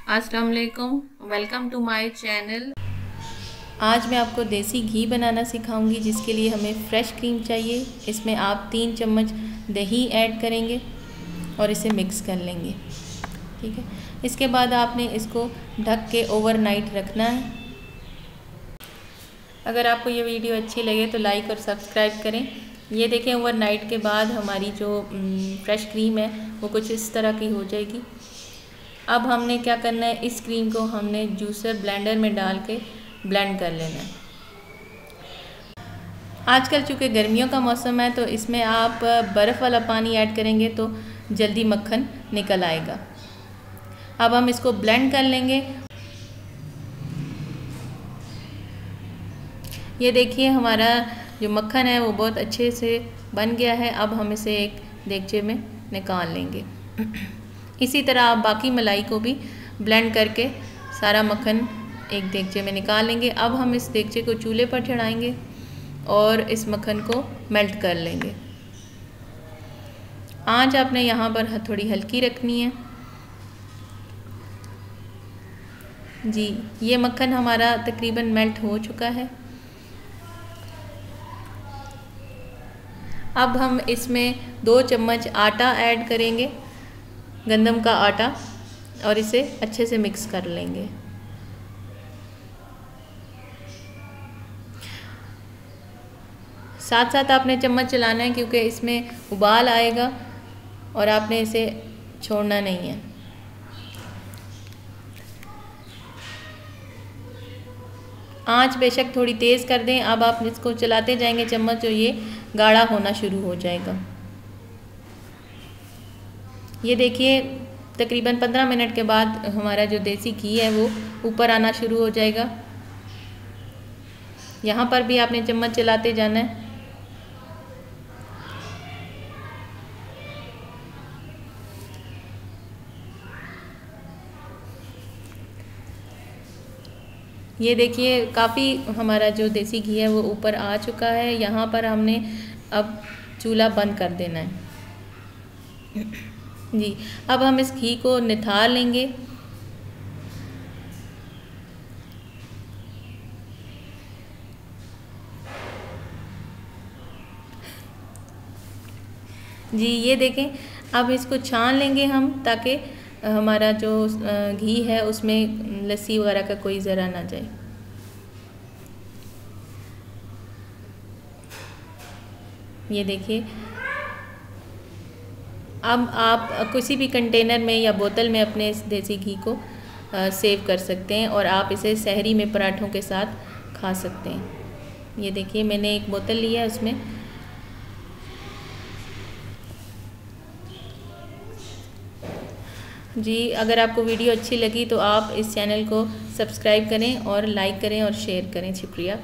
अस्सलाम वालेकुम, welcome to my channel. आज मैं आपको देसी घी बनाना सिखाऊंगी, जिसके लिए हमें फ़्रेश क्रीम चाहिए। इसमें आप 3 चम्मच दही ऐड करेंगे और इसे मिक्स कर लेंगे। ठीक है, इसके बाद आपने इसको ढक के ओवरनाइट रखना है। अगर आपको ये वीडियो अच्छी लगे तो लाइक और सब्सक्राइब करें। ये देखें, ओवरनाइट के बाद हमारी जो फ्रेश क्रीम है वो कुछ इस तरह की हो जाएगी। अब हमने क्या करना है, इस क्रीम को हमने जूसर ब्लेंडर में डाल के ब्लेंड कर लेना है। आजकल चूँकि गर्मियों का मौसम है तो इसमें आप बर्फ़ वाला पानी ऐड करेंगे तो जल्दी मक्खन निकल आएगा। अब हम इसको ब्लेंड कर लेंगे। ये देखिए, हमारा जो मक्खन है वो बहुत अच्छे से बन गया है। अब हम इसे एक देगचे में निकाल लेंगे। इसी तरह आप बाकी मलाई को भी ब्लेंड करके सारा मक्खन एक देगचे में निकाल लेंगे। अब हम इस देगचे को चूल्हे पर चढ़ाएंगे और इस मक्खन को मेल्ट कर लेंगे। आंच आपने यहाँ पर थोड़ी हल्की रखनी है। जी, ये मक्खन हमारा तकरीबन मेल्ट हो चुका है। अब हम इसमें 2 चम्मच आटा ऐड करेंगे, गंदम का आटा, और इसे अच्छे से मिक्स कर लेंगे। साथ साथ आपने चम्मच चलाना है क्योंकि इसमें उबाल आएगा और आपने इसे छोड़ना नहीं है। आंच बेशक थोड़ी तेज़ कर दें। अब आप इसको चलाते जाएंगे चम्मच, तो ये गाढ़ा होना शुरू हो जाएगा। ये देखिए, तकरीबन 15 मिनट के बाद हमारा जो देसी घी है वो ऊपर आना शुरू हो जाएगा। यहाँ पर भी आपने चम्मच चलाते जाना है। ये देखिए, काफ़ी हमारा जो देसी घी है वो ऊपर आ चुका है। यहाँ पर हमने अब चूल्हा बंद कर देना है। जी, अब हम इस घी को निथार लेंगे। जी, ये देखें, अब इसको छान लेंगे हम, ताकि हमारा जो घी है उसमें लस्सी वगैरह का कोई ज़रा ना जाए। ये देखिए, अब आप किसी भी कंटेनर में या बोतल में अपने इस देसी घी को सेव कर सकते हैं और आप इसे सहरी में पराठों के साथ खा सकते हैं। ये देखिए, मैंने एक बोतल लिया है, उसमें जी, अगर आपको वीडियो अच्छी लगी तो आप इस चैनल को सब्सक्राइब करें और लाइक करें और शेयर करें। शुक्रिया।